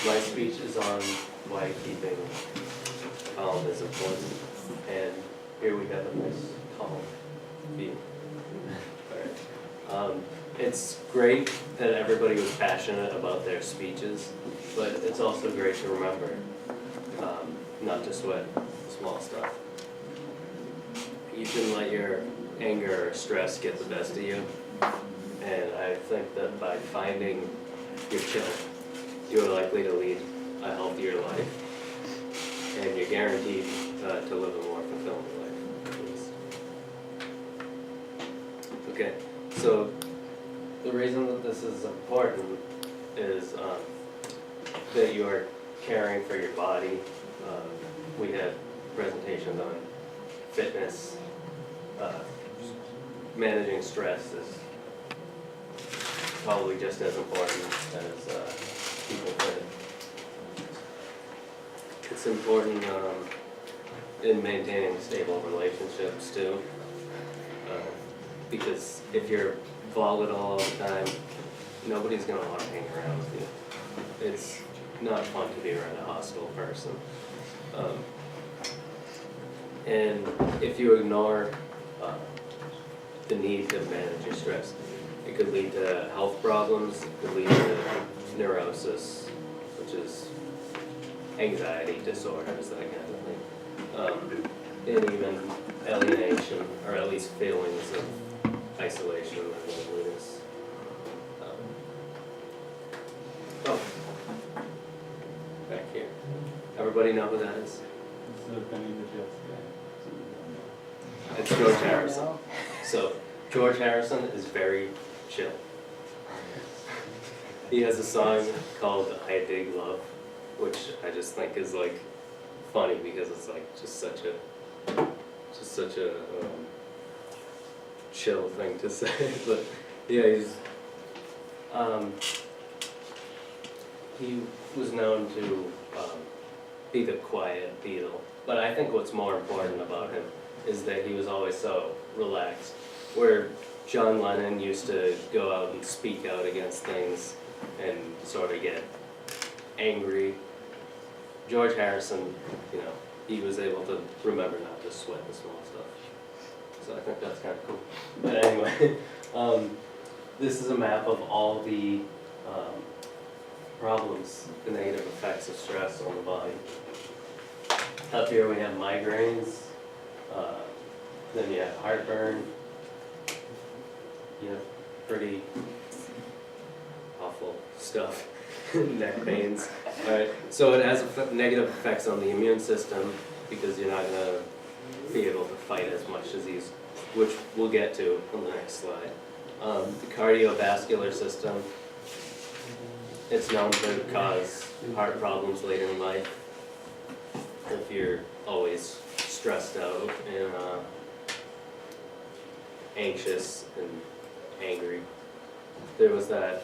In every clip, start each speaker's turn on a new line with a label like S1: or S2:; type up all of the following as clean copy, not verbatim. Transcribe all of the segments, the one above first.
S1: My speech is on why keeping calm is important, and here we have a nice calm view. Alright. It's great that everybody was passionate about their speeches, but it's also great to remember not to sweat small stuff. You shouldn't let your anger or stress get the best of you, and I think that by finding your chill, you're likely to lead a healthier life, and you're guaranteed to live a more fulfilling life, at least. Okay, so the reason that this is important is that you are caring for your body. We had presentations on fitness. Managing stress is probably just as important as people think. It's important in maintaining stable relationships too, because if you're volatile all the time, nobody's going to want to hang around with you. It's not fun to be around a hostile person. And if you ignore the need to manage your stress, it could lead to health problems, it could lead to neurosis, which is anxiety disorders, that kind of thing, and even alienation, or at least feelings of isolation and loneliness. Oh, back here. Everybody know who that is? It's George Harrison. So, George Harrison is very chill. He has a song called I Dig Love, which I just think is like funny because it's like just such a chill thing to say. But yeah, he was known to be the quiet Beatle. But I think what's more important about him is that he was always so relaxed. Where John Lennon used to go out and speak out against things and sort of get angry, George Harrison, he was able to remember not to sweat the small stuff. So I think that's kind of cool. But anyway, this is a map of all the problems, the negative effects of stress on the body. Up here we have migraines, then you have heartburn, pretty awful stuff, neck pains. Alright, so it has negative effects on the immune system because you're not going to be able to fight as much disease, which we'll get to on the next slide. The cardiovascular system, it's known to cause heart problems later in life if you're always stressed out and anxious and angry. There was that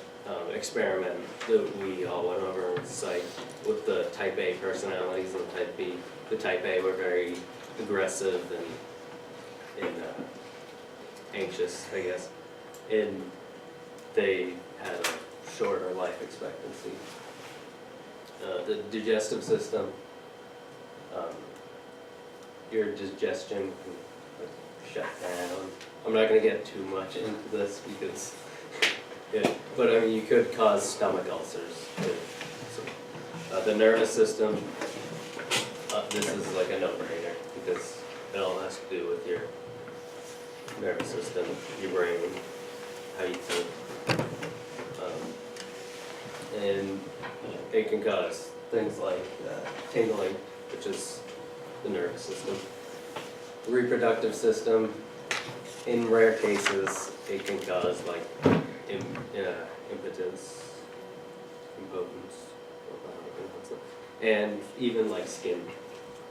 S1: experiment that we all went over on site with the type A personalities and type B. The type A were very aggressive and anxious, I guess, and they had a shorter life expectancy. The digestive system, your digestion can shut down. I'm not going to get too much into this because, but I mean, you could cause stomach ulcers too. So, the nervous system, this is like a no-brainer because it all has to do with your nervous system, your brain, how you think. And it can cause things like tingling, which is the nervous system. The reproductive system, in rare cases, it can cause like impotence, and even like skin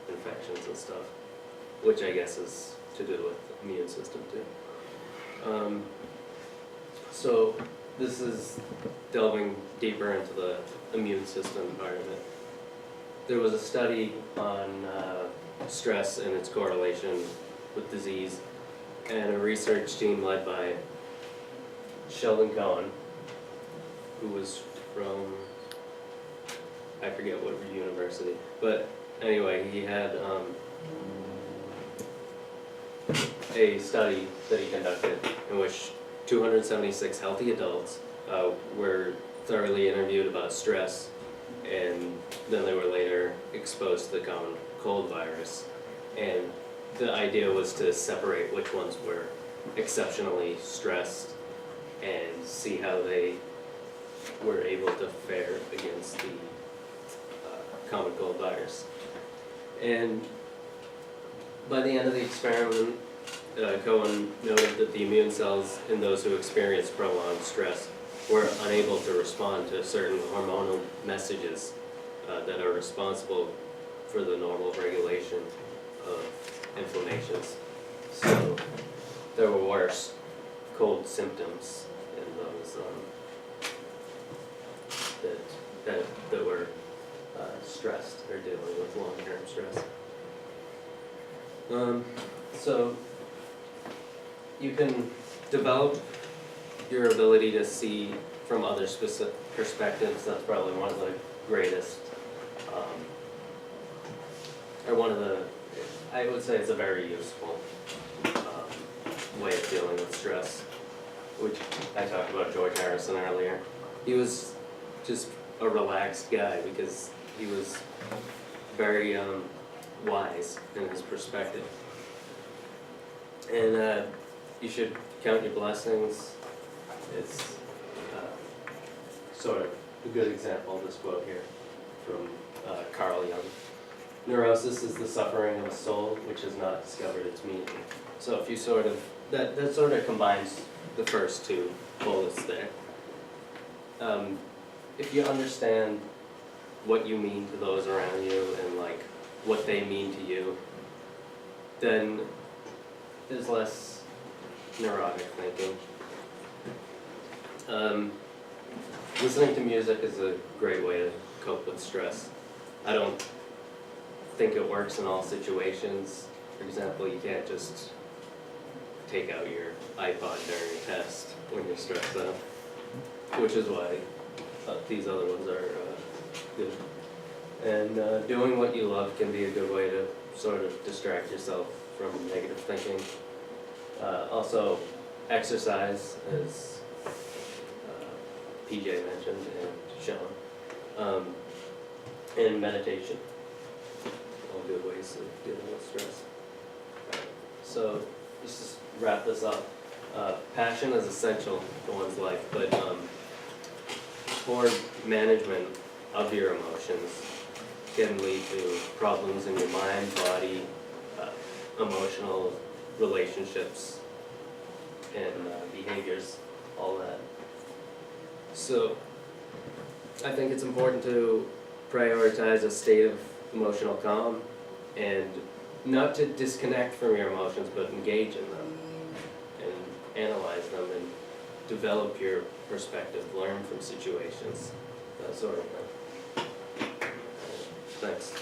S1: infections and stuff, which I guess is to do with the immune system too. So this is delving deeper into the immune system part of it. There was a study on stress and its correlation with disease, and a research team led by Sheldon Cohen, who was from I forget what university, but anyway, he had a study that he conducted in which 276 healthy adults were thoroughly interviewed about stress, and then they were later exposed to the common cold virus. And the idea was to separate which ones were exceptionally stressed and see how they were able to fare against the common cold virus. And by the end of the experiment, Cohen noted that the immune cells in those who experienced prolonged stress were unable to respond to certain hormonal messages that are responsible for the normal regulation of inflammations. So there were worse cold symptoms in those that were stressed or dealing with long-term stress. So you can develop your ability to see from other specific perspectives. That's probably one of the greatest, or one of the, I would say it's a very useful way of dealing with stress, which I talked about George Harrison earlier. He was just a relaxed guy because he was very wise in his perspective. And you should count your blessings. It's sort of a good example of this quote here from Carl Jung. Neurosis is the suffering of a soul which has not discovered its meaning. So if you sort of, that sort of combines the first two bullets there. If you understand what you mean to those around you and like what they mean to you, then there's less neurotic thinking. Listening to music is a great way to cope with stress. I don't think it works in all situations. For example, you can't just take out your iPod during a test when you're stressed out, which is why these other ones are good. And doing what you love can be a good way to sort of distract yourself from negative thinking. Also, exercise, as PJ mentioned and Sean, and meditation, all good ways of dealing with stress. So let's just wrap this up. Passion is essential to one's life, but poor management of your emotions can lead to problems in your mind, body, emotional relationships, and behaviors, all that. So I think it's important to prioritize a state of emotional calm and not to disconnect from your emotions, but engage in them and analyze them and develop your perspective, learn from situations, that sort of thing. Thanks.